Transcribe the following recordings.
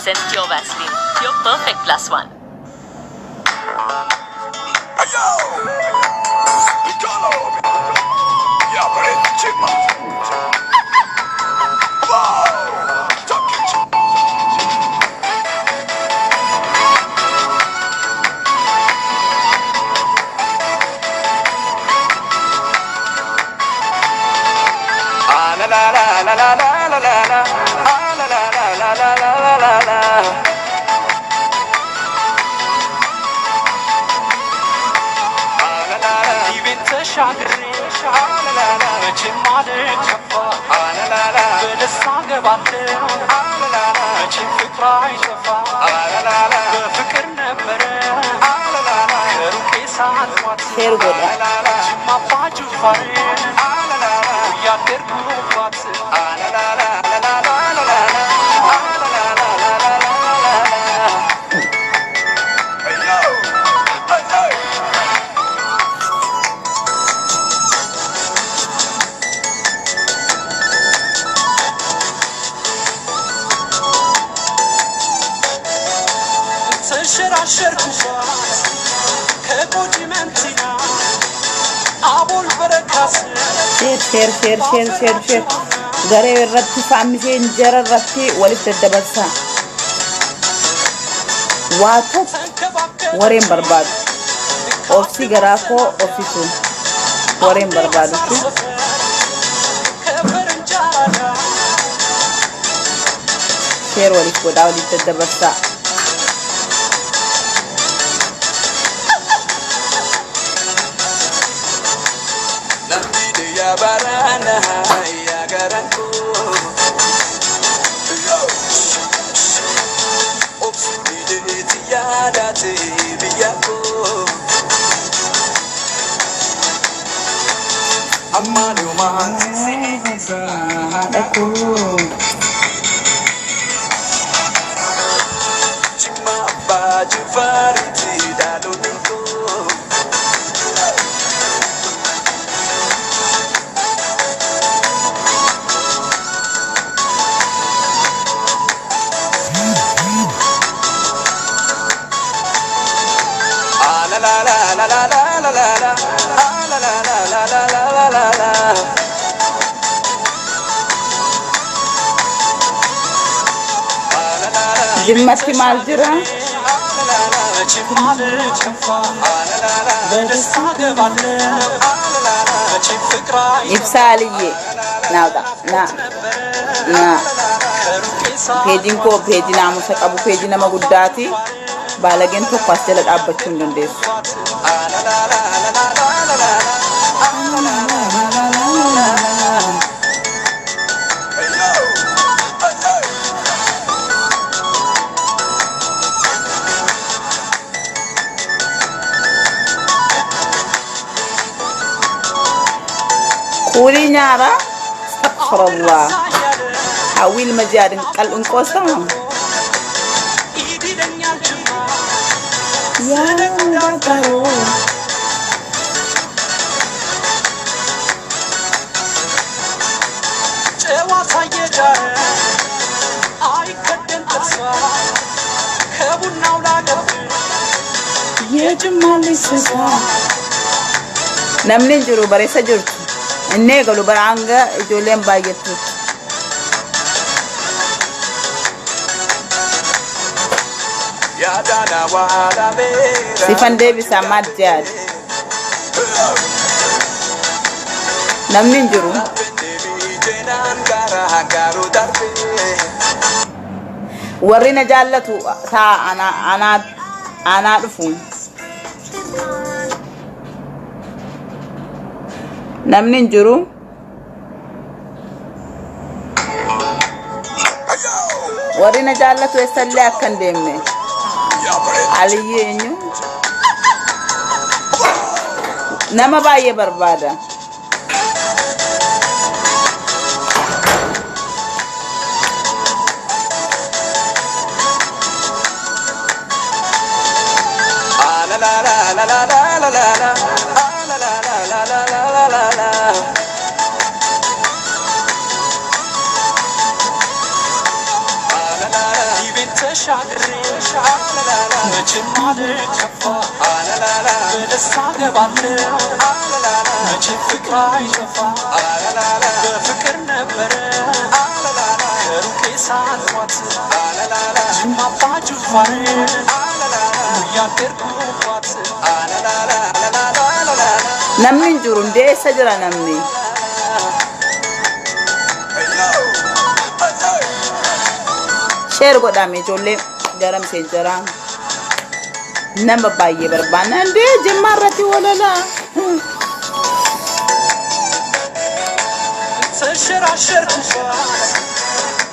present your Vaseline, your perfect plus one. Ayo! Nicolo! Yeah, but it's jimmaa. Wow! Tuck it. Ah la la la la la la la la la. Ah la la la la la la la la. شاكري جمmaa لكفا بدسان قبالي مجي فكرة يشفا بفكر نبري كروكي ساعد واتي جمmaa باجو فارين ويادر قلوبات شركوفات كبودي منتنا أبو البركاس شير غري irratti فامسين جرى irratti ولف الدبسة واتو ورين برباد أوفسي غراكو أوفسون ورين برباد شير ولف وداو ولف الدبسة barana ya garanko obsudi de tiada te biyako amanu manzi aku jimmaa baju fariti daloniko la la la la la la la la la la la la la la la جمتي مالجرا إبسالية ناودا نا بيجين كو بيجين عمو سكابو بيجين ما قداتي بالغين تو قاستل أبتشون دندس قولي نارا استغفر الله حاول مجال قال انقوسهم يا مدارو ጨዋታ የዳረ አይከደን ተስፋ ከቡናው ላገብ የጅማ ልስሳ namni jiru bareessa jirtu inni galu baranga ijoolleen baay'attu yadana wala mera sifan deebisa madjaad namni jiru warri na jaallatu taa ana dhufu namni jiru warri na jaallatu esallee akkan deemne aliyeenyu nama baay'ee barbaada la la la la la la la la la la la la la la la ተሻግሬ መቼም አልከፋ በደስታ ገባለሁ መቼም ፍቅር አይጠፋ በፍቅር ነበረ ከሩቅ ሳልኳት ጅማ አባ ጅፋርን ያደርኩባት namni jiru ndeessa jira namni share godhame ijoollee garamsee jira nama baay'ee barbaanna ndee jimmaa irratti walala ተሸራሸርኩባት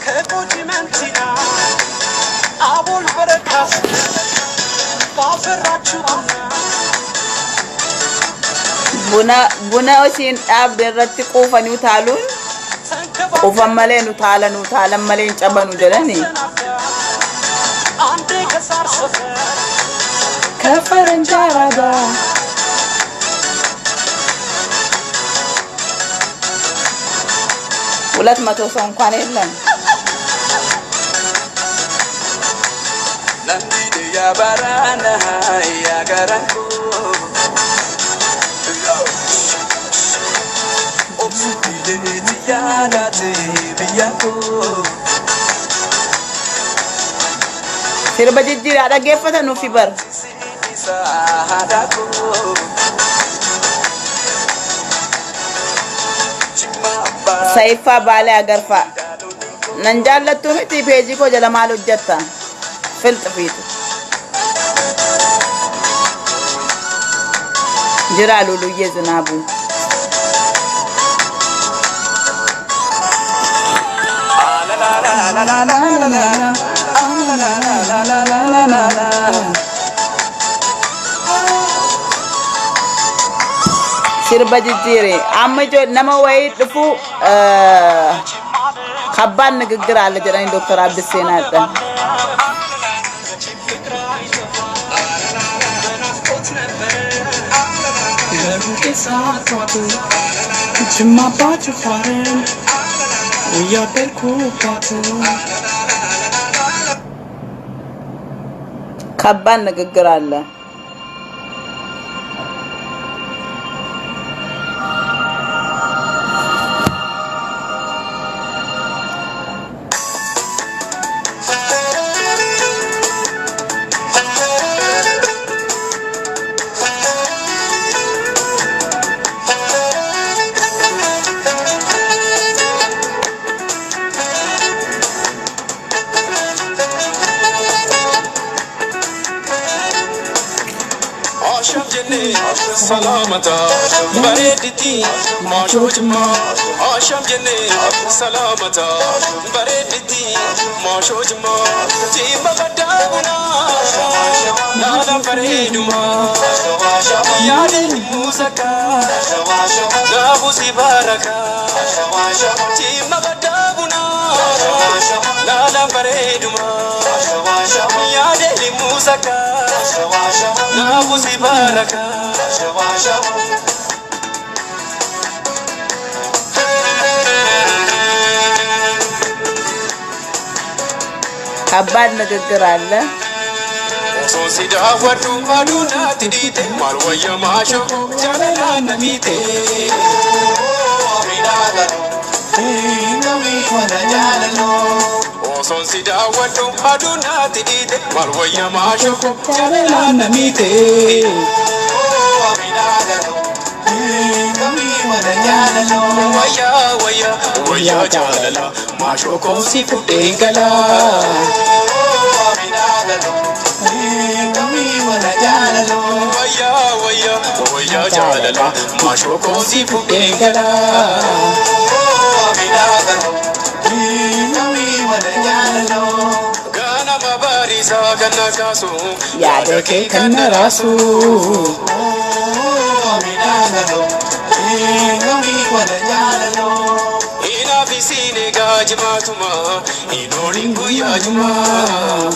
ከቆጂ መንቲና አቦል በረካስ ባፈራችሁና buna isin dhaabde irratti quufanii utaaluun quufan malee nu taalan malee hin cabanu jedhani አንዴ ከሳር ሰፈር ከፈረንጅ አራዳ ሁለት መቶ ሰው እንኳን የለም ya barana ya garanku obsidi ya date biyako sirba jijjiira dhageeffata nuuf bar sahadako saifa baale agarfa nan jaallattu miti peeji ko jala maal hojjetta filta fiitu jira luluyye zinabu sirba jijjiire amma jo nama wayi dhufu kabban ንግግር አለ ጀራኒ ዶክተር አብድሴና አጠን jimmaa abbaa jifaarin ያደርኩባት kabban ንግግር አለ سلامتا بردتي ما شوجما عاشم جنة سلامتا بردتي ما شوجما جيما قدامنا لا لا فريدما يا دل موسكا لا بوسي باركا جيما قدامنا لا لا فريدما يا دل موسكا لا بوسي باركا kabban ንግግር አለ ሶሲዳ ወዱ አዱና ትዲቴ ማልወየ ማሾ ጃለላ ነሚቴ ኦሪዳጋሎ ኢንጋሚ ወደ ጃለሎ ሶሲዳ ወዱ አዱና ትዲቴ ማልወየ ማሾ ጃለላ ነሚቴ ኦሪዳጋሎ ኢንጋሚ ወደ ጃለሎ ወያ ወያ ወያ ጃለላ ማሾ ኮሲ ፍዴንገላ ويا جاللا ما شوكو سي فوكينغلا غانا مباريسا غانا كاسو يا دكي كنا راسو إنا في سيني غاجماتما إنو رينغو يا جما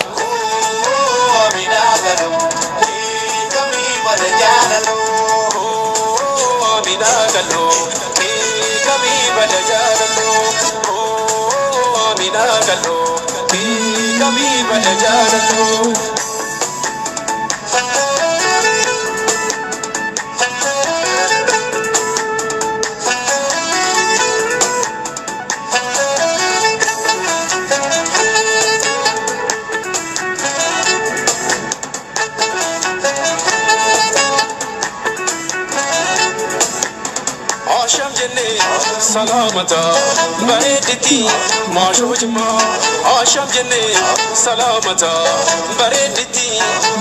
fi qabii bada jaalatu. Asham jenne salamata bareediti maashoo jimmaa. Asham jenne salamata bareediti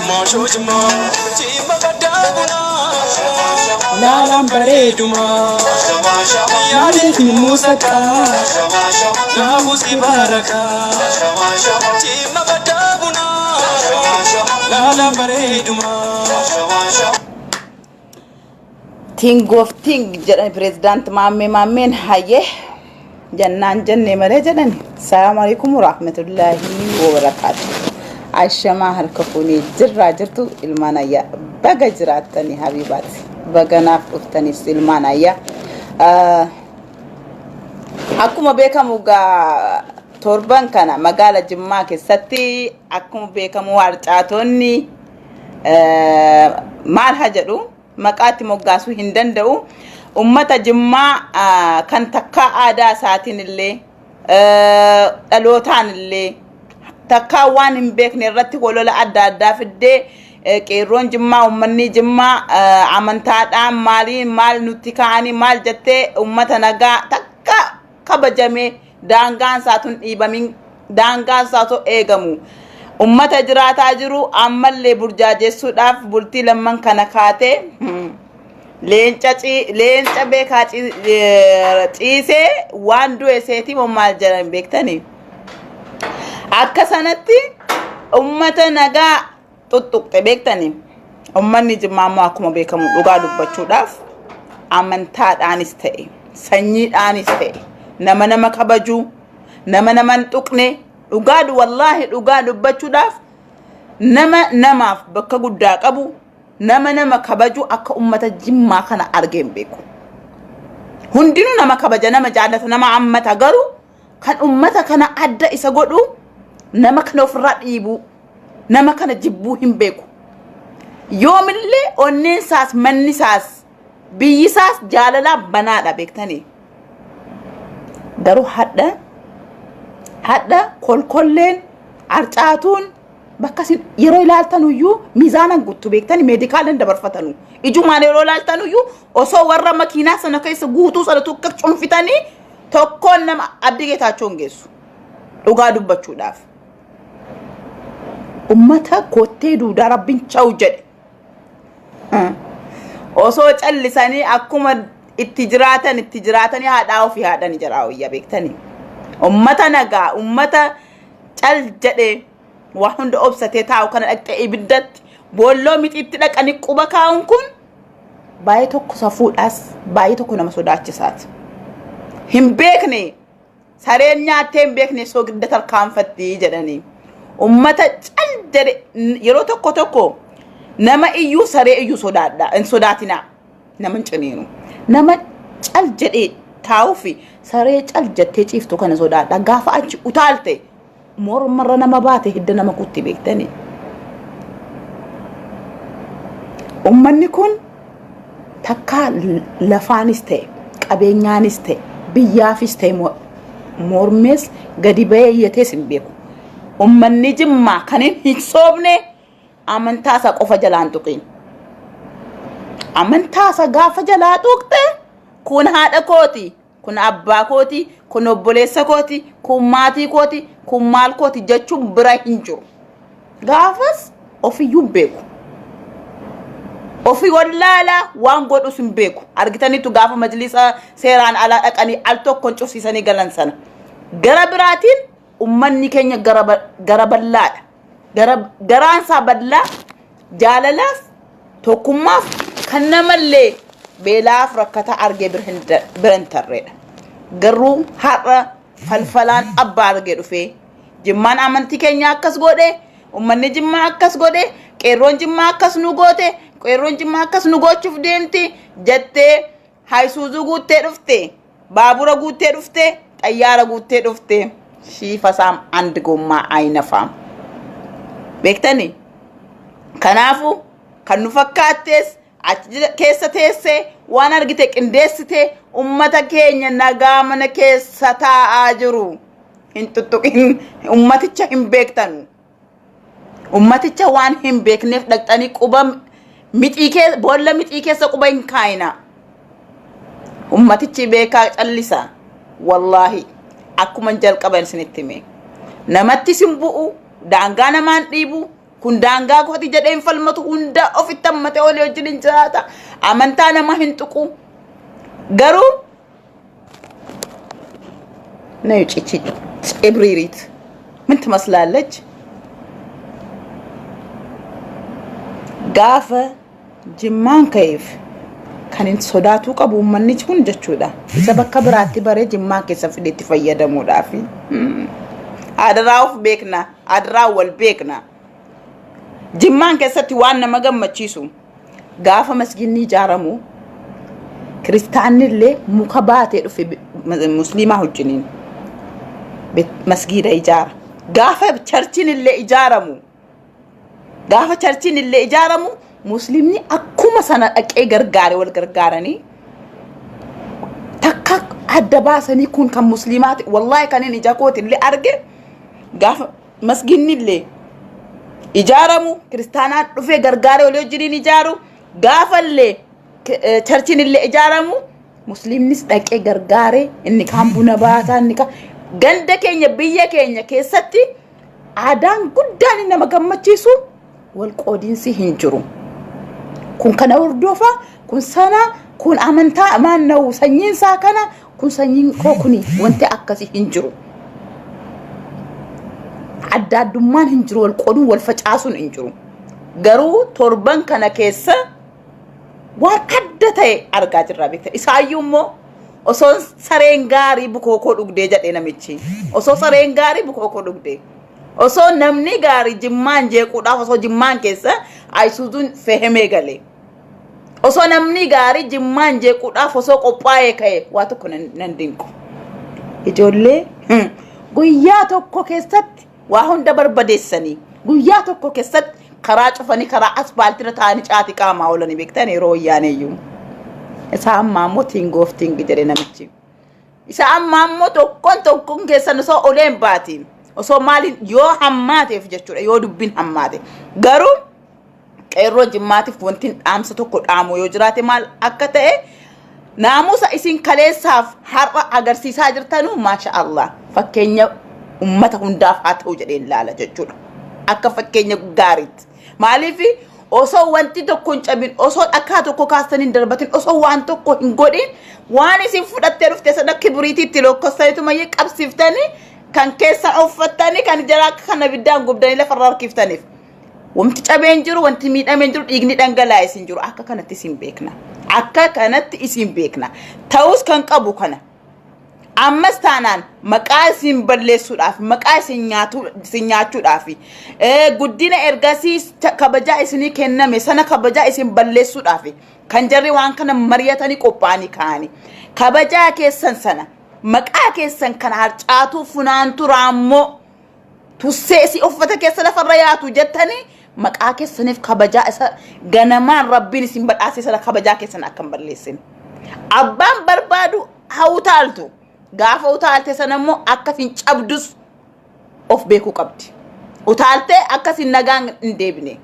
maashoo jimmaa. Jimma gaddaa bunaa laalaan bareedumaa. Yaadni muusakaa naamusi baarakaa. Jimma gaddaa bunaa laalaan bareedumaa. Ting of ting jedhan president maammeen hayyee jannaan jenne malee jedhan. Assalamu alaikum warahmatullahi wabarakatuh. Ashamaa harka fuunee jirtu ilmaan ayyaa baga jiraattanii habibaati baga naaf dhuftanis ilmaan ayyaa. Akkuma beekamu gaa torban kana magaala Jimmaa keessatti akkuma beekamu harcaatonni maal haa jedhu maqaatti moggaasu hin danda'u. Ummata Jimmaa kan takka aadaa isaatiin illee dhalootaan illee takka waan hin beekne irratti walola adda addaa fiddee qeerroon Jimmaa ummanni Jimmaa amantaadhaan maal nutti kaa'anii maal jettee ummata nagaa takka kabajamee daangaan isaatuun dhiibamin daangaan isaatu eegamu ummata jiraataa jiru ammallee burjaajessuudhaaf bultii lamman kana kaatee leenca beekaa ciisee waan du'e seetii maal jedhan beektanii akka sanatti ummata nagaa tuttuqxe beektanii. Ummanni Jimmaa immoo akkuma beekamu dhugaa dubbachuudhaaf amantaadhaanis ta'e sanyiidhaanis ta'e nama kabajuu nama tuqne dhugaa wallahi dhugaa dubbachuudhaaf namaaf bakka guddaa qabu nama kabaju akka ummata Jimmaa kana argeen beeku. Hundinuu nama kabaja nama jaallata nama ammata garuu kan ummata kana adda isa godhu nama kana ofirraa dhiibu nama kana jibbuu hin beeku. Yoomillee onneen isaas manni isaas biyyi isaas jaalala banaadha beektanii. Garuu hadda kolkolleen arcaatuun bakka yeroo ilaaltan iyyuu miizaanan guutu beektanii meedikaalan dabarfatanu ijumaan yeroo ilaaltan iyyuu osoo warra makiinaa sana keessa guutuu sana tokko cunfitanii tokkoon nama abdii geetaachoon geessu dhugaa dubbachuudhaaf. Ummata kottee duudaa rabbiin chawu jedhe osoo callisanii akkuma itti jiraatanii haadhaa ofii haadhanii jiraa wayya beektanii. Ummata nagaa ummata cal jedhe waa hunda obsatee taa'u kana dhaqxee ibiddatti boolloo mixiitti dhaqanii quba kaa'uun kun baay'ee tokko safuudhaas baay'ee tokko nama sodaachisaati. Hin beekne sareen nyaattee hin beekne soogidda tarkaanfatti jedhanii. Ummata cal jedhe yeroo tokko nama iyyuu saree iyyuu sodaadha hin sodaatina nama hin ciniinu nama cal jedhee taa'uufi saree cal jettee ciiftu kana sodaadha gaafa achi utaalte mormarra nama baate hidda nama kutti beektanii. Ummanni kun takka lafaanis ta'e qabeenyaanis ta'e biyyaafis ta'e mormees gadi ba'ee iyyatees hin beeku. Ummanni Jimmaa kan hin soobne amantaasa qofa jalaan tuqin. Amantaasa gaafa jalaa tuqxe kun haadha kooti kun abbaa kooti kun obboleessa kooti kun maatii kooti kun maal kooti jechuun bira hin jiru. Gaafas ofiyyuu beeku. Ofii wallaala waan godhus hin beeku. Argitaniitu gaafa majlisa seeraan alaa dhaqanii al tokkoon cufsiisanii galan sana. Gara biraatiin ummanni keenya gara ballaadha. Garaansaa ballaa jaalalaaf tokkummaaf kan namallee beelaaf rakkata argee biran tarreedha. Garuu har'a falfalaan abbaa argee dhufee Jimmaan amantii keenya akkas godhe ummanni Jimmaa akkas godhe qeerroon Jimmaa akkas nu goote qeerroon Jimmaa akkas nu gochuuf deemti jettee haysuuzuu guuttee dhufte baabura guuttee dhufte xayyaara guuttee dhufte shiifasaam and gommaa aynafaam beektani kanaafu kan nu fakkaattes achi keessa teessee waan argite qindeessite ummata keenya nagaa mana keessa taa'aa jiru hin tuttuqin ummaticha hin beektanu ummaticha waan hin beekneef dhaqxanii quba mixii keessa boolla mixii keessa quba hin kaayina ummatichi beekaa callisa wallahi akkuma jalqaban isinitti hime namatti simbu'u daangaa namaan dhiibu kun daangaa gooti jedheen falmatu hunda ofitti hammate olii wajjin jiraata amantaa nama hin tuqu garuu ነው ጭቺ ጭብሪሪት ምን ትመስላለች ጋፈ ጅማን ከይፍ ከንን ሶዳቱ ቀቡ ማንች ሁን ጀቹዳ ሰበከ ብራቲ በሬ ጅማ ከሰፍ ዲት ፈየደሙዳፊ አድራው ቤክና አድራው ወል ቤክና ጅማን ከሰቲ ዋና መገመቺሱ ጋፈ መስጊኒ ጃረሙ ክርስቲያንለ ሙከባቴ ዱፍ ሙስሊማ ሁጅኒን መስጊድ ኢጃራ ጋፈ ቸርችን ለ ኢጃራሙ ጋፈ ቸርችን ለ ኢጃራሙ ሙስሊምኒ አኩማ ሰና አቄ ገርጋሪ ወል ገርጋራኒ ተካ አደባሰኒ ኩን ከሙስሊማት ወላሂ ከነን ኢጃኮት ለ አርገ ጋፈ መስጊድኒ ለ ኢጃራሙ ክርስቲያናት ዱፌ ገርጋሪ ወል ወጅኒን ኢጃሩ ጋፈለ ቸርችን ለ ኢጃራሙ ሙስሊምኒስ ዳቄ ገርጋሪ እኒ ካምቡና ባታ እኒ ganda keenya biyya keenya keessatti aadaan guddaan nama gammachiisu wal qoodinsi hin jiru kun kana hordofa kun sana kun amantaa amaannau sanyiin saa kana kun sanyiin koo kuni wanti akkasi hin jiru adda addummaan hin jiru wal qoodun wal facaasuun hin jiru garuu torban kana keessa waan adda ta'e argaa jirra beekta isaayyuu immoo osoo sareen gaarii bukoko dhugdee jedhe namichi osoo sareen gaarii bukoko dhugdee osoo namni gaarii jimmaan jeequudhaaf osoo jimmaan keessa ayisuuzuun fehemee galee osoo namni gaarii jimmaan jeequudhaaf osoo qophaa'ee ka'e waa tokko nan dinqu ijoollee guyyaa tokko keessatti waa hunda barbadeessanii guyyaa tokko keessatti karaa cufanii karaa asfaaltiirra taa'anii caatii qaamaa oolanii beektan yeroo wayyaaneeyyuu isa ammoo tingofting jedhe namichi isa ammoo tokkon keessan osoo oleen baatiin osoo maalin yoo hammaateef jechuudha yoo dubbin hammaate garuu qeerroo jimmaatiif wantin dhaamsa tokko dhaamu yoo jiraate maal akka ta'e naamusa isin kaleessaaf har'a agarsiisaa jirtanu maasha Allah fakkeenya ummata hundaaf haa ta'u jedheen laala jechuudha akka fakkeenya gaariitti maaliifi osoo wanti tokko hin cabin osoo akka tokko kaastaniin darbatin osoo waan tokko hin godhin waan isin fudhattee dhufte sana kibriitiitti lokkostanitu mayyee qabsiiftanii kan keessa uffattanii kan jara kana biddaan gubdanii lafa harkiftaniif wanti cabeen jiru wanti miidhameen jiru dhiigni dhangalaa'ee isin jiru akka kanatti isin beekna ta'us kan qabu kana ammas taanaan maqaa isin balleessuudhaaf maqaa isin nyaachuudhaaf guddina ergasiis kabajaa isinii kenname sana kabajaa isin balleessuudhaaf kan jarri waan kana mariyatanii qophaa'anii kaani kabajaa keessan sana maqaa keessan kana harcaatu funaantu raammoo tusseesi uffata keessa lafarra yaatu jettanii maqaa keessaniif kabajaa isa ganamaan rabbiin isin badhaase sana kabajaa keessan akka balleessin abbaan barbaadu hawtaaltu gaafa utaalte sanammoo akkasin cabdus of beeku qabdi utaalte akkasin nagaan indeebine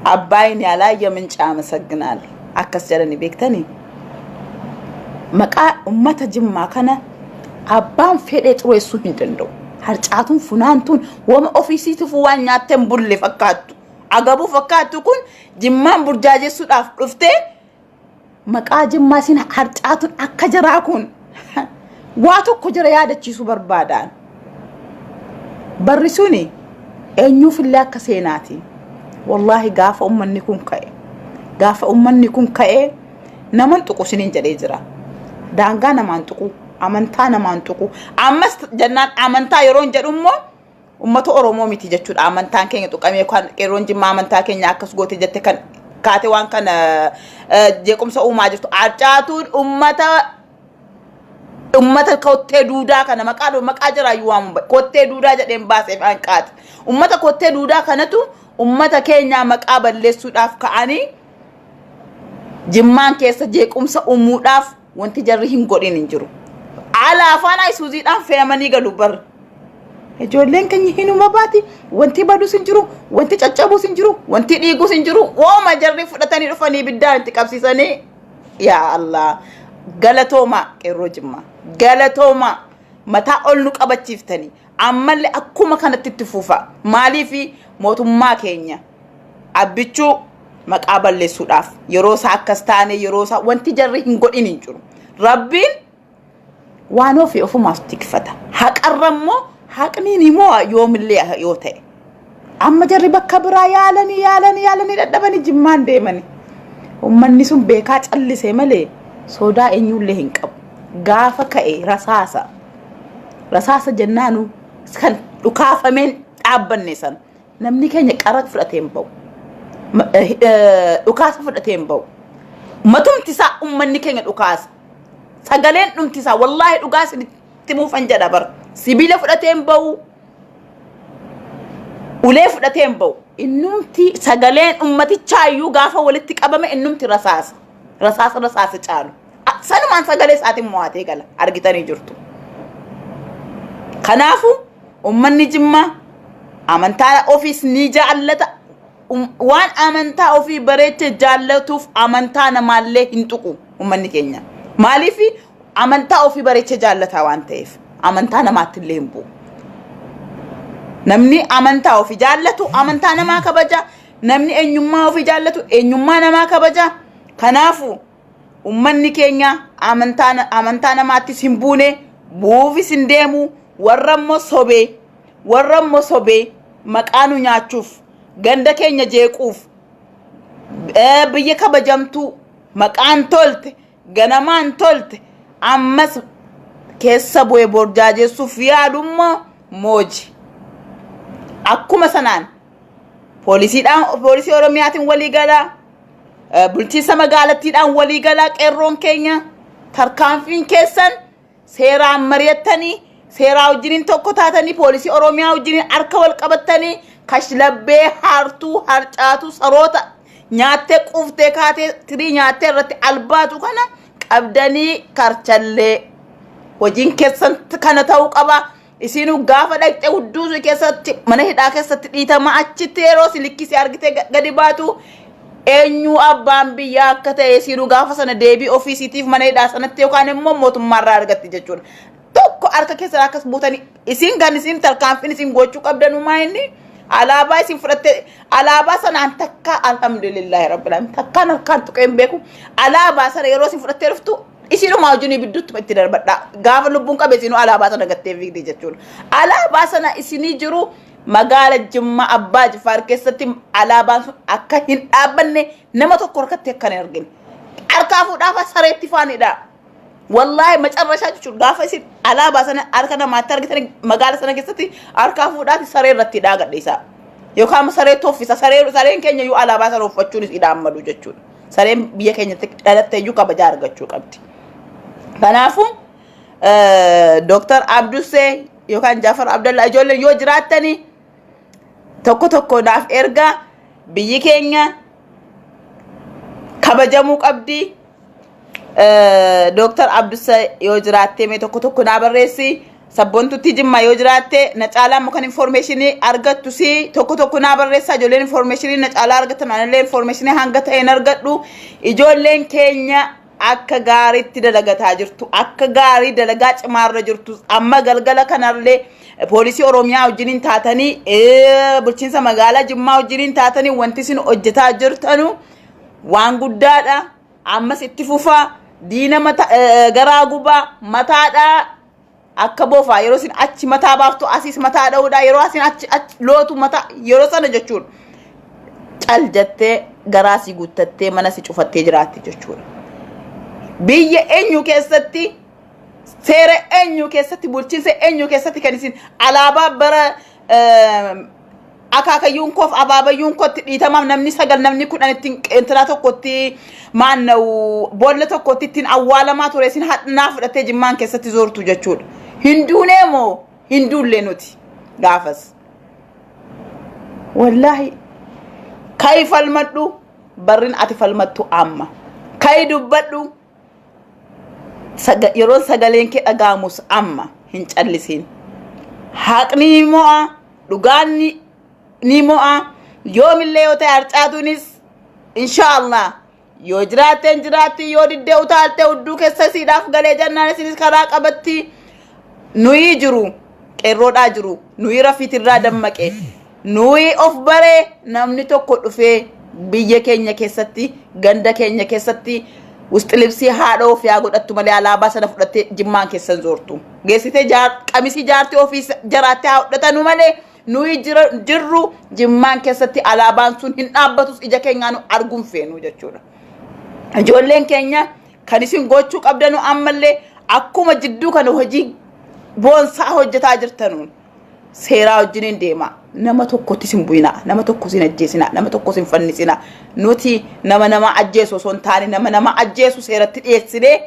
abbaayni alaa yamin caamasagnal akkas jedhani beektani maqaa ummata jimmaa kana abbaan fedhe xureessuu hin danda'u harcaatuun funaantuun wama ofiisiitiif waan nyaatten bulle fakkaattu agabuu fakkaattu kun jimmaan burjaajessuudhaaf dhuftee maqaa jimmaa sin harcaatuun akka jaraa kun waa tokko jara yaadachiisu barbaadaan barrisuuni eenyuuf illee akka seenaati wallahi gaafa ummanni kun ka'e naman tuqu sinin jedhee jira daangaa namaan tuqu amantaa namaan tuqu ammas jannaan amantaa yeroon jedhummoo ummata oromoo miti jechuudha amantaan keenya tuqamee kan qeerroon jimmaa amantaa keenya akkas goote jette kan kaate waan kana jeequmsa uumaa jirtu harcaatuun ummata ummata kottee duudaa kana maqaa jiraayyuu waamu kottee duudaa jedheen baasee fanqaati ummata kottee duudaa kanatu ummata keenya maqaa balleessuudhaaf ka'anii jimmaan keessa jeequmsa uumuudhaaf wanti jarri hin godhin hin jiru ala afaan isuuziidhaan fe'amanii galu bar ijoolleen keenya hinuma baati wanti badus hin jiru wanti caccabus hin jiru wanti dhiigus hin jiru wooma jarri fudhatanii dhufanii biddaan itti qabsiisanii yaa Allah galatooma qeerroo jimmaa galatooma mataa ol nu qabachiiftanii ammallee akkuma kanatti itti fufa maaliifi mootummaa keenya abbichuu maqaa balleessuudhaaf yeroo isaa akkas taane yeroo isaa wanti jarri hin godhin hin jiru rabbiin waan ofii ofumaaf tikfata haqarrammoo haqni ni moo yoomillee yoo ta'e amma jarri bakka biraa yaalanii dadhabanii jimmaan deemani ummanni sun beekaa callisee malee sodaa eenyullee hin qabu gaafa ka'e rasaasa jennaanu kan dhukaafameen dhaabbanne san namni keenya qaraq fudhateen ba'u dhukaasa fudhateen ba'u matumtisaa ummanni keenya dhukaasa sagaleen dhumtisaa wallahi dhugaas itti muufan jedha bar sibiila fudhateen ba'u ulee fudhateen ba'u innumti sagaleen ummatichaayyuu gaafa walitti qabame innumti rasaasa caalu sanumaan sagalee isaatiin mo'atee gala argitanii jirtu kanaafu ummanni jimmaa amantaa ofiis ni jaallata waan amantaa ofii bareeche jaallatuuf amantaa namaallee hin tuqu ummanni keenya maaliifi amantaa ofii bareeche jaallata waan ta'eef amantaa namaatti illee hin bu'u namni amantaa ofii jaallatu amantaa namaa kabaja namni eenyummaa ofii jaallatu eenyummaa namaa kabaja kanaafu ummanni keenya amantaa namaattis hin buune buufis hin deemu warrammo sobee maqaanu nyaachuuf ganda keenya jeequuf biyya kabajamtuu maqaan tolte ganamaan tolte ammas keessa bu'ee borjaajessuuf yaadummoo mooji akkuma sanaan poolisii oromiyaatiin walii galaa bulchiinsa magaalattiidhaan walii galaa qeerroon keenya tarkaanfiin keessan seeraan mari'attanii seeraa wajjiniin tokko taatanii poolisii oromiyaa wajjiniin harka wal qabattanii kashlabbee hartuu harcaatu saroota nyaattee quuftee kaatee tirii nyaattee irratti albaatu kana qabdanii karchallee hojiin keessan kana ta'uu qaba isinu gaafa dhaqxee hudduusu keessatti mana hidhaa keessatti dhiitama achitti yeroo silikkisee argitee gadi baatu eenyu abbaan biyyaa akka ta'e isinu gaafa sana deebii ofiisiitiif mana hidhaa sanatti yookaan immoo mootummaarraa argatti jechuudha tokko harka keessan akkas buutanii isin gan isin tarkaanfiin isin gochuu qabdanumaa inni alaabaa isin fudhatte alaabaa sanaan takka alhamdulillahi rabbil alamin takkaan harkaan tuqeen beeku alaabaa sana yeroo isin fudhattee dhuftu isinuma wajjin bidduutti itti darbadha gaafa lubbuun qabe isinu alaabaa sana gattee fiigde jechuudha alaabaa sana isinii jiru magaala Jimmaa Abbaa Jifaar keessatti alaabaan sun akka hin dhaabbanne nama tokko harkatti akka hin argine harkaa fuudhaaf sareetti faanidha wallahi macarrashaa jechuudha gaafa isin alaabaa sana harka namaatti argitanii magaala sana keessatti harkaa fuudhaaf saree irratti dhaagadhe isaa yookaan saree toffisa sareen keenya yoo alaabaa sana uffachuun idaammadu jechuudha sareen biyya keenyatti dhalattee iyyuu kabajaa argachuu qabdi kanaafu Dr. Abdusee yookaan Jaafar Abdallah ijoolleen yoo jiraattanii tokko naaf erga biyyi keenya kabajamuu qabdi Dr. Abdusee yoo jiraatte mee tokko naa barreessi sabbontutti Jimmaa yoo jiraatte na caalaa mukan informationii argattu si tokko naa barreessa ijoolleen informationii na caalaa argatan anallee informationii hanga ta'een argadhu ijoolleen keenya akka gaariitti dalagataa jirtu akka gaarii dalagaa cimaarra jirtu amma galgala kanarlee poolisii oromiyaa wajjiniin taatanii bulchiinsa magaalaa Jimmaa wajjiniin taatanii wanti isin hojjetaa jirtanu waan guddaadha ammas itti fufaa diina garaa gubaa mataadha akka boofaa yeroo isin achi mataa baaftu asiis mataa dha'uudha yeroo isin achi lootu mataa yeroo sana jechuudha cal jettee garaasii guuttattee mana si cufattee jiraatti jechuudha biyya eenyu keessatti seera eenyu keessatti bulchiinsa eenyu keessatti kan isin alaabaa bara akaakayyuun koof abaabayyuun kootti dhiitamaaf namni sagal namni kudhan ittiin intala tokkotti maanna'u boolla tokkotti ittiin awwaalamaa ture isin hadhnaa fudhattee jimmaan keessatti zoortu jechuudha. Hinduunee moo hinduullee nuti gaafas. Wallaahi kai falmadhu barrin ati falmattu amma. Kai dubbadhu yeroon sagaleen kee dhagaamus amma hin callisiin. Haqni mo'a dhugaan ni mo'a yoomillee yoo ta'e harcaatuunis inshaallah yoo jiraateen jiraatti yoo diddee utaalte hudduu keessa siidhaaf galee jannaan isinis karaa qabatti nuyi jiru qeerroodhaa jiru nuyi rafiitirraa dammaqe nuyi of baree namni tokko dhufee biyya keenya keessatti ganda keenya keessatti wusti libsii haadha of yaa godhattu malee alaabaa sana fudhattee jimmaan keessan zoortu geessitee qamisii jaartii ofii jaraatti haa hodhatanu malee nuyi jirru jimmaan keessatti alaabaan sun hin dhaabbatus ija keenyaan arguun feenu jechuudha. Ijoolleen keenya kan isin gochuu qabdanu ammallee akkuma jidduu kana hojii boonsaa hojjetaa jirtanuun seeraa wajjiniin deema. Nama tokkotti sin bu'ina, nama tokko sin ajjeesina, nama tokko sin fannisina. Nuti nama ajjeesu osoo hin taane nama ajjeesu seeratti dhiyeessinee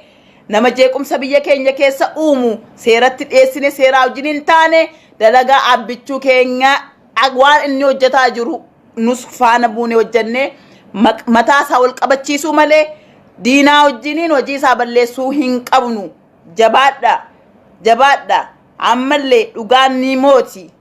nama jeequmsa biyya keenya keessa uumu seeratti dhiyeessinee seeraa wajjiniin taane dalagaa abbichuu keenya waan inni hojjetaa jiru nus faana buune hojjennee mataa isaa wal qabachiisuu malee diinaa wajjiniin hojii isaa balleessuu hin qabnu. Jabaadha ammallee dhugaan ni mooti.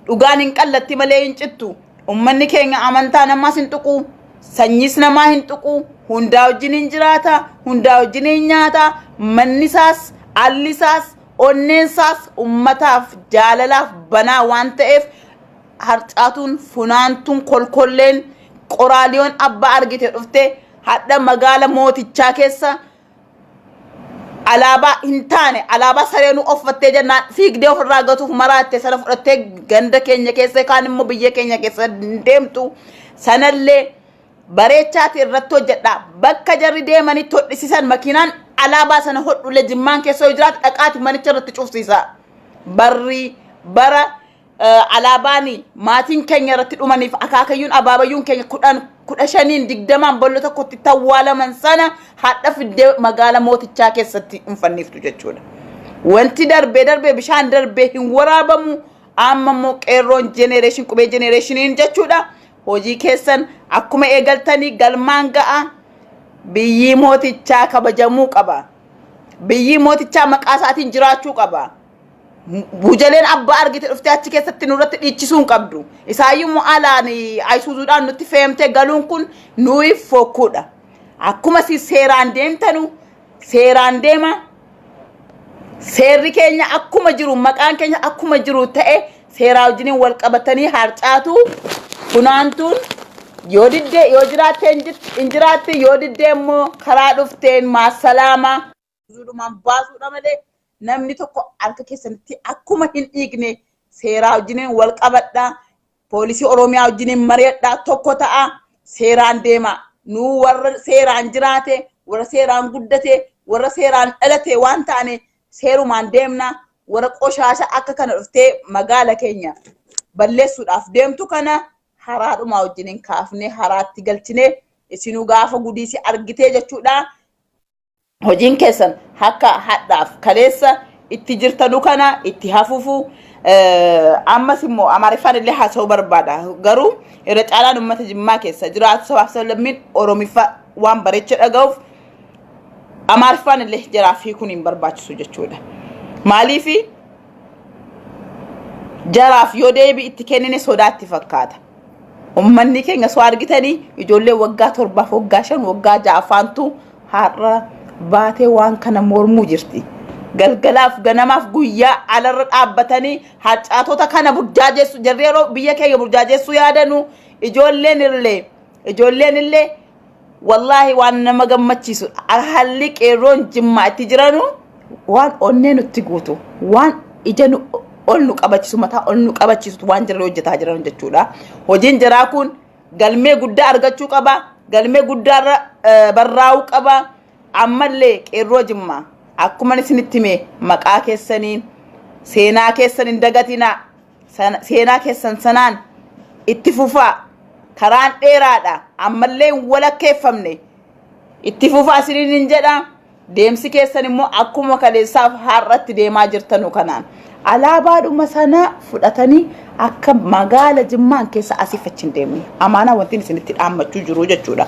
Dhugaan hin qallatti malee hin cittu. Ummanni keenya amantaa namaas hin tuqu, sanyiis namaa hin tuqu, hundaa wajjiniin jiraata, hundaa wajjiniin nyaata, mannisaas, allisaas, onneensaas ummataaf jaalalaaf banaa waan ta'eef harcaatuun funaantuun kolkolleen qoraaliyoon abbaa argite dhufte hadda magaala mootichaa keessa alaabaa hin taane alaabaa sareenuu offattee jennaan fiigdee ofirraa gatuuf maraatte sana fudhattee ganda keenya keessa kaan immoo biyya keenya keessa deemtu sanallee bareechaati irratti hojjedha. Bakka jarri deemanitti hodhisiisan makiinaan alaabaa sana hodhulle jimmaan keessa yoo jiraatu dhaqaati manicha irratti cufsiisa. Bara alaabaani maatiin keenya irratti dhumaniif akaakayyuun abaabayyuun keenya 15 bollo tokkotti tawwaalaman sana hadha fiddee magaala mootichaa keessatti hinfanniiftu jechuudha. Wanti darbee bishaan darbee hin waraabamu amma immoo qeerroon qubee jenereeshiniin jechuudha. Hojii keessan akkuma eegaltanii galmaan ga'a. Biyyi mootichaa kabajamuu qaba. Biyyi mootichaa maqaa isaatiin jiraachuu qaba. Bujaleen abbaa argite dhuftee achi keessatti nurratti dhiichisuu hin qabdu. Isaayyuu alaan ayisuuzuudhaan nutti feemtee galuun kun nuyi fokkuudha. Akkuma si seeraan deemtanu seeraan deema. Seerri keenya akkuma jiru maqaan keenya akkuma jiru ta'e seeraa wajjiniin wal qabatanii harcaatu funaantuun yoo diddee yoo jiraatte injiraatte yoo diddee immoo karaa dhufteen maasalaama zuudumaan baasuudha malee namni tokko harka keessanitti akkuma hin dhiigne seeraa wajjiniin wal qabadhaa. Poolisii Oromiyaa wajjiniin mari'adhaa tokko ta'a seeraan deema. Nu warra seeraan jiraate warra seeraan guddate warra seeraan dhalate waan taane seerumaan deemna. Warra qoshaasha akka kana dhuftee magaala keenya balleessuudhaaf deemtu kana haraadhuma wajjiniin kaafnee haraatti galchine isinuu gaafa gudiisi argitee jechuudha. Hojiin keessan akka hadhaaf kaleessa itti jirtanu kana itti hafufu ammas immoo amaariffaan illee haasa'uu barbaada. Garuu irra caalaan uummata Jimmaa keessa jiraatu sabaaf sablammiin Oromiffa waan bareecha dhaga'uuf amaariffaan illee jiraaf hiikuun hin barbaachisu jechuudha. Maaliifi jaraaf yoo deebi itti kennine sodaatti fakkaata. Ummanni keenya soo argitanii ijoollee waggaa 7 waggaa 5 waggaa 6 afaantu har'a baatee waan kana mormuu jirti. Galgalaaf ganamaaf guyyaa alarra dhaabbatanii harcaatota kana burjaajessu jarri yeroo biyya keenya burjaajessu yaadanu ijoolleen illee wallahi waan nama gammachiisu haalli qeerroon Jimmaa itti jiranu waan onnee nutti guutu waan ija nu ol nu qabachiisu mataa ol nu qabachiisu waan jarri hojjetaa jiran jechuudha. Hojiin jaraa kun galmee guddaa argachuu qaba. Galmee guddaarra barraa'uu qaba. Ammallee qeerroo Jimmaa akkuma isinitti hime maqaa keessaniin seenaa keessan hin dagatina. Seenaa keessan sanaan itti fufaa karaan dheeraadha ammallee walakkeeffamne itti fufaa isiniin hin jedha deemsi keessan immoo akkuma kaleessaaf har'atti deemaa jirtanu kanaan alaabaadhuma sana fudhatanii akka magaala Jimmaan keessa asifachin deemni amaana wanti isinitti dhaammachuu jiru jechuudha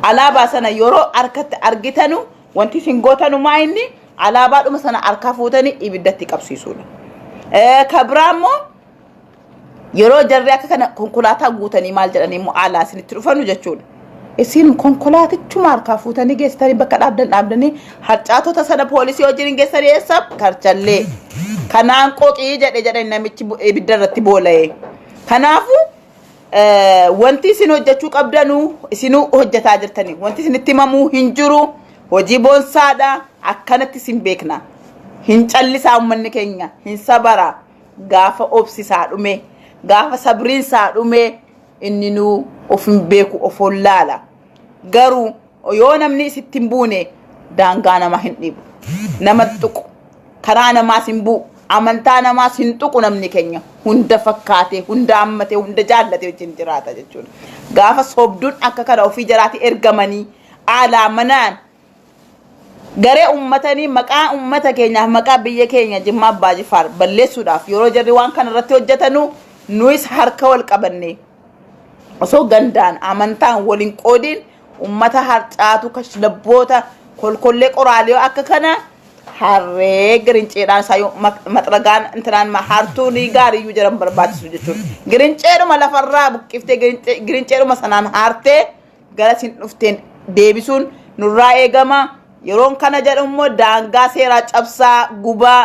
alaabaa sana yeroo harkatti argitanu wanti isin gootanu maa inni alaabaadhuma sana harka fuutanii ibiddatti qabsiisuudha kabraammoo yeroo jarri akka kana konkolaataa guutanii maal jedhanii immoo alaa isinitti dhufanu jechuudha isin konkolaatichuma harka fuutanii geessitanii bakka dhaabdanii harcaatota sana poolisii wajjin geessanii eessa karchallee kanaan qoxii jedhe namichi ibidda irratti boola'e kanaafu wanti isin hojjechuu qabdanu isin hojjetaa jirtanii wanti isinitti himamuu hin jiru hojii boonsaadha akkanatti isin beekna hin callisaa ummanni keenya hin sabara gaafa obsisaa dhume gaafa sabriinsaa dhume inni nu of hin beeku of ollaala garuu yoo namni isitti hin buune daangaa nama hin dhibu nama tuqu karaa namaas hin bu'u amantaa namaas hin tuqu namni keenya hunda fakkaate hunda ammate hunda jaallate wajjin jiraata jechuudha gaafa sobduun akka kana ofii jiraati ergamanii alaa manaan garee ummatanii maqaa ummata keenyaaf maqaa biyya keenya Jimmaa Abbaa Jifaar balleessuudhaaf yeroo jarri waan kana irratti hojjetanu nuyis harka wal qabanne osoo gandaan amantaan waliin qoodiin ummata harcaatu kashlabboota kolkollee qoraalee akka kana harree girinceedhaan saayoo maxragaan intinaan ma hartuun gaariyyuu jiran barbaachisu jechuudha girinceedhuma lafarraa buqqiftee girinceedhuma sanaan hartee gara sin dhufteen deebisuun nurraa eegama yeroon kana jedhamu daangaa seeraa cabsaa gubaa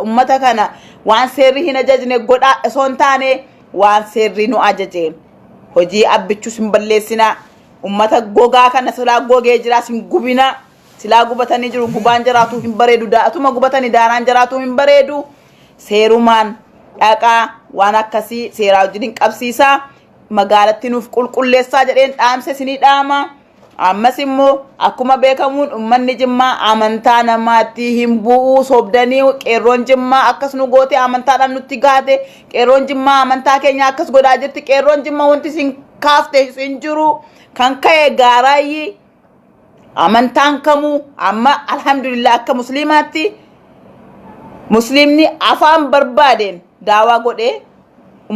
ummata kana waan seerri hin ajajne godhaa osoo hin taane waan seerri nu ajajeen hojii abbichuu sin balleessina ummata gogaa kana silaa gogee jira sin gubina silaa gubatanii jiru gubaan jiraatu hin bareedu daa'atuma gubatanii daaraan jiraatu hin bareedu seerumaan dhaqaa waan akkasii seeraa wajjin qabsiisaa magaalatti nuuf qulqulleessaa jedheen dhaamse sinii dhaama ammas immoo akkuma beekamuun ummanni Jimmaa amantaa namaatti hin bu'u sobdanii qeerroon Jimmaa akkas nu goote amantaadhaan nutti gaate qeerroon Jimmaa amantaa keenya akkas godhaa jirti qeerroon Jimmaa wanti sin kaafte hin jiru kan ka'e gaaraayyi amantaan kamu amma alhamdulillah akka muslimaatti muslimni afaan barbaadeen daawaa godhee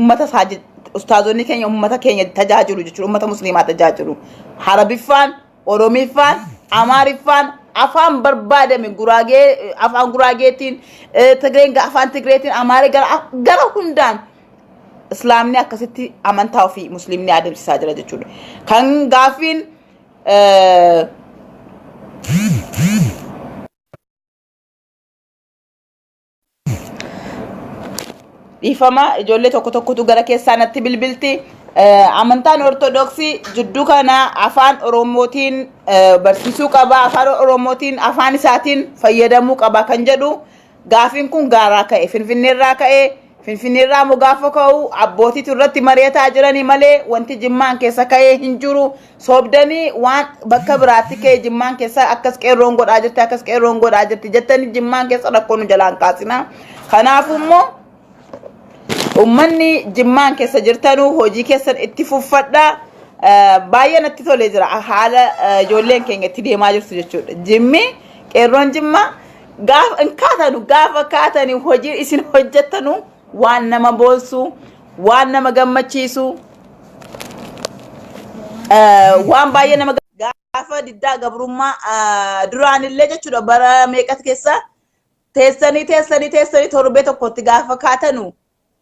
ummata saajid ustaazonni keenya ummata keenya tajaajilu jechuudha ummata muslimaa tajaajilu harabiffaan oromiffaan amaariffaan afaan barbaadame guraagee afaan guraageetiin tigreen afaan tigreetiin amaari gara hundaan islaamni akkasitti amantaa ofii muslimni adeemsisaa jira jechuudha kan gaafiin ifama ijoollee tokkotu gara keessaanatti bilbilti amantaan ortodoksii jidduu kana afaan oromootiin barsiisuu qaba afaan oromootiin afaan isaatiin fayyadamuu qaba kan jedhu gaafiin kun gaaraa ka'e finfinneerraa ka'e finfinneerraa moo gaafa ka'u abbootiitu irratti mari'ataa jiranii malee wanti Jimmaan keessa ka'ee hin jiru sobdanii waan bakka biraatti ka'e Jimmaan keessa akkas qeerroon godhaa jirti jettanii Jimmaan keessa rakkoo nu jalaan kaasina kanaafuu immoo ummanni Jimmaan keessa jirtanu hojii keessan itti fuffadha baay'ee natti tolee jira haala ijoolleen keenya itti deemaa jirtu jechuudha Jimmi qeerroon Jimmaa gaafa kaatanii hojii isin hojjettanu waan nama boonsu waan nama gammachiisu waan baay'ee nama gaafa diddaa gabrummaa duraanillee jechuudha bara meeqat keessa teessanii torbee tokkotti gaafa kaatanu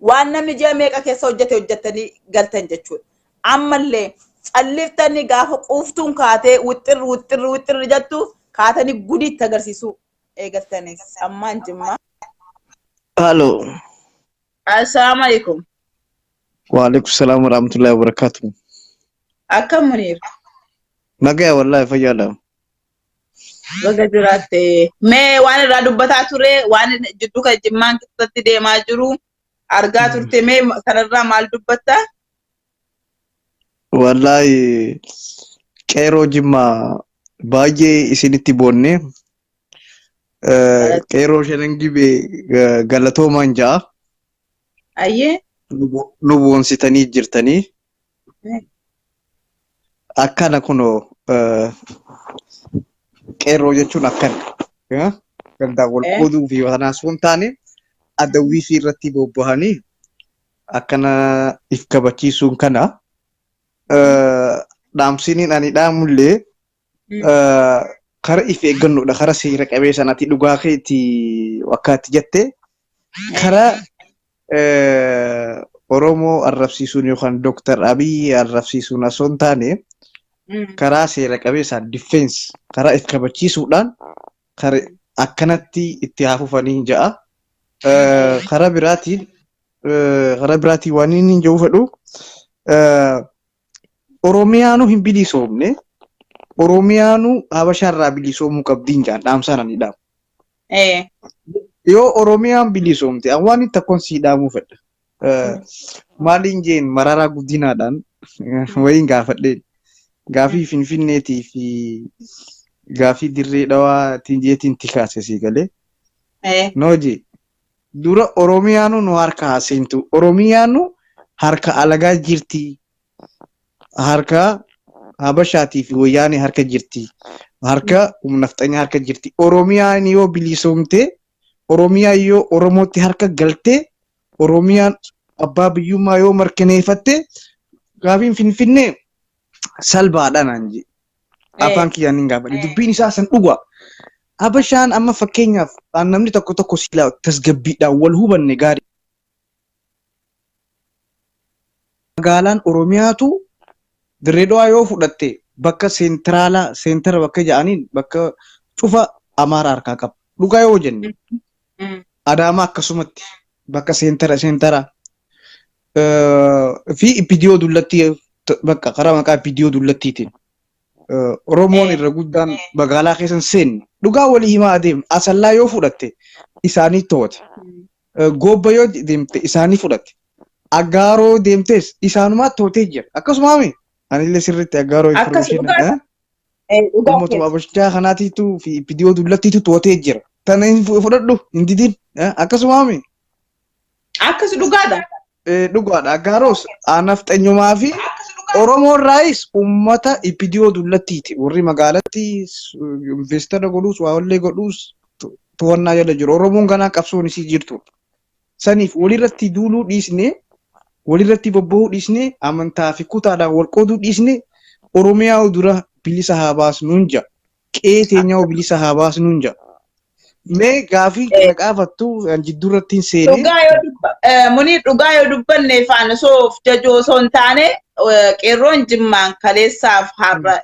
waan namni ji'a meeqa keessa hojjetanii galtan jechuudha ammallee calliftanii gaafa quuftuun kaatee wixxirri jettu kaatanii gudiitti agarsiisu eegaltanii ammaan Jimmaa. Halo. Assalamu alaikum. Wa alaikum salam wa rahmatullahi wa barakatuh. Akkam Munir. Nagaya wallahi fayyada. Baga jiraate mee waan irraa dubbataa ture waan jidduu kan Jimmaan keessatti deemaa jiru argaa turte mee kanarraa maal dubbatta? Wallahi qeerroo Jimmaa baay'ee isinitti boonne qeerroo shanan gibe galatoomaan ja'a. Ayyee nu boonsitanii jirtanii akkana kunoo qeerroo jechuun akkana gandaa wal qooduu fi waan sun taane adawwii fi irratti bobbahanii akkana if kabachiisuun kana dhaamsiniin ani dhaamullee kara if eeggannoodha kara seera qabeessanaatti dhugaa keetti wakkaatti jette kara Oromoo arrabsiisuun yookaan Dr. Abiy arrabsiisuun osoo hin taane karaa seera qabeessaan difeensi karaa if kabachiisuudhaan kara akkanatti itti haafufanii ja'a. Karaa biraatiin waan inni jiru fedhu Oromiyaanu hin bilisoomne Oromiyaanu Habashaarraa bilisoomuu qabdiin jaan dhaamsananidha. Yoo Oromiyaan bilisoomte waan itti akkon sii dhaamuu fedha. Maaliin jeen Mararaa Guddinaadhaan wayiin gaafadheen gaafii Finfinneetii fi gaafii Dirree Dhawaa jeetiin tikaase sii galee. Nooji dura Oromiyaanu nu harka haaseentu Oromiyaanu harka alagaa jirti. Harka Habashaatii fi Wayyaanee harka jirti. Harka nafxanyaa harka jirti. Oromiyaan yoo bilisoomte Oromiyaa yoo Oromootti harka galte Oromiyaan abbaa biyyummaa yoo mirkaneeffatte gaafiin Finfinnee salphaadhaan anji. Afaan kiyyaan hin gaafadhe dubbiin isaa san dhugaa. Habashaan amma fakkeenyaaf namni tokko silaa tasgabbiidhaan wal hubanne gaarii. Magaalaan Oromiyaatu Dirree Dhawaa yoo fudhatte bakka seentara bakka ja'aniin bakka cufa Amaaraa harkaa qaba. Dhugaa yoo jenne Adaamaa akkasumatti bakka seentara fi Ippidiyoo Dullattii bakka karaa maqaa Ippidiyoo Dullattiitiin Oromoon irra guddaan magaalaa keessan seenne dhugaa walii himaa adeemu Asallaa yoo fudhatte isaanii toote Goobba yoo deemte isaanii fudhatte Aggaaroo deemtes isaanumaa tootee jira akkasumaami anillee sirriitti Aggaaroo information Uummatuma Habashaa kanaatiitu fi Ippidiyoo Dullattiitu tootee jira tana hin fudhadhu hin didin akkasumaami akkas dhugaadha. Dhugaadha Aggaaroos nafxanyumaa fi Oromoon raayis uummata Ippidiyoo Dullattiiti warri magaalatti investara godhuus waa wallee godhuus to'annaa jala jiru Oromoon ganaa qabsoon isii jirtu saniif walirratti duuluu dhiisne walirratti bobba'uu dhiisne amantaa fi kutaadhaan wal qooduu dhiisne Oromiyaa dura bilisa haa baasnuun ja'a qe'ee teenyaa bilisa haa baasnuun ja'a. Mee gaafii qaafattu jidduurratti seenee Munii dhugaa yoo dubbanne faana soof jajoo osoo hin taane qeerroon Jimmaan kaleessaaf har'a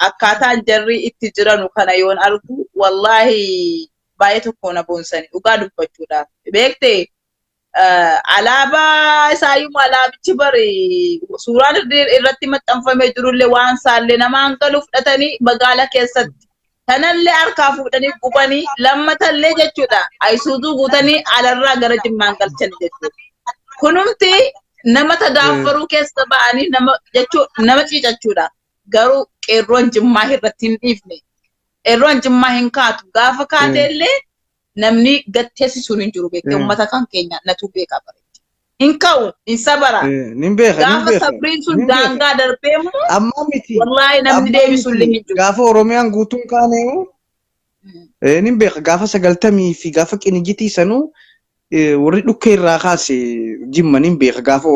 akkaataan jarri itti jiranu kana yoon argu wallaahi baay'ee tokko na boonsani dhugaa dubbachuudhaaf beektee alaabaa isaayyuu alaabichi bari suuraan irratti maxxanfamee jirullee waan saallee namaan galu fudhatanii magaalaa keessatti kanallee harkaa fuudhanii gubanii lammatallee jechuudha ayisuuzuu guutanii alarraa gara Jimmaan galchan jechuudha. Kunumti nama tadaaffaruu keessa ba'anii nama ciicachuudha. Garuu qeerroon Jimmaa irratti hin dhiifne. Qeerroon Jimmaa hin kaatu gaafa kaateellee namni gatteessisuun hin jiru beekte uummata kan keenya natu beekaa bareetti. Hin ka'u hin sabara. Gaafa sabriin sun daangaa darbeemu wallaahi namni deebisuullee hin jiru. Gaafa Oromiyaan guutuun kaaneewu nin beeka gaafa 90 fi gaafa qinijjitii sanuu warri dhukkee irraa kaase Jimma nin beeka gaafa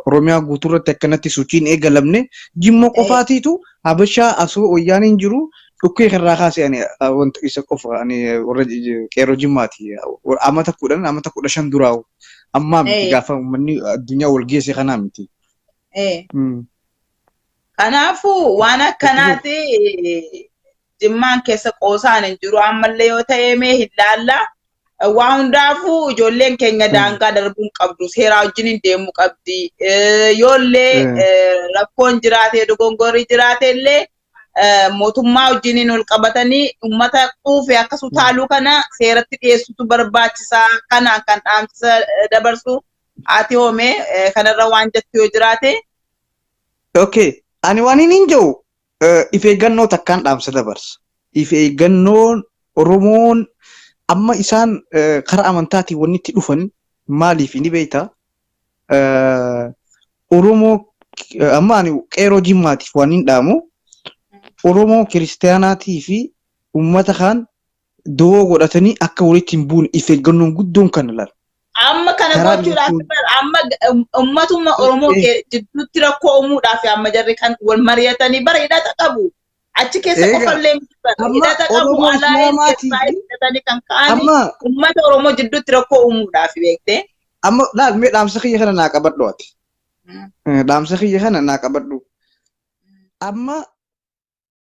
Oromiyaa guutuurratti akkanatti sochiin eegalamne Jimma qofaatiitu Habashaa asoo Wayyaaniin jiru dhukkee irraa kaase ani wanta isa qofa ani warra qeerroo Jimmaati amata 15 duraa amma miti gaafa uummanni addunyaa wal geesse kanaa miti. Kanaafuu waan akkanaati Jimmaan keessa qoosaan hin jiru ammallee yoo ta'e mee hin laalla waa hundaafuu ijoolleen keenya daangaa darbuun qabdu seeraa wajjin hin deemuu qabdi yoollee rakkoon jiraatee dogongorri jiraateellee mootummaa wajjin ol qabatanii uummata quufe akkas utaaluu kana seeratti dhiyeessutu barbaachisaa kanaan kan dhaamsa dabarsu ati hoomee kanarra waan jettu yoo jiraate. Okay, ani waan hin jiru if eeggannoo takkaan dhaamsa dabarsa. If eeggannoon Oromoon amma isaan karaa amantaatiin wanni itti dhufan maaliif ni beektaa? Oromoo amma ani qeerroo jimmaatiif waan hin dhaamu Oromoo kiristaanaatii fi uummata kaan doo godhatanii akka walitti hin buune if eeggannoon guddoon kan ilaala. Amma kana gochuudhaaf amma ummatuma Oromoo jidduutti rakkoo uumuudhaaf amma jarri kan wal mari'atanii bara hidhata qabu. Achi keessa qofallee hidhata qabu alaayee kan ka'anii ummata Oromoo jidduutti rakkoo uumuudhaaf beektee. Amma laal mee dhaamsa kiyya kana naa qabadhu ati. Dhaamsa kiyya kana naa qabadhu. Amma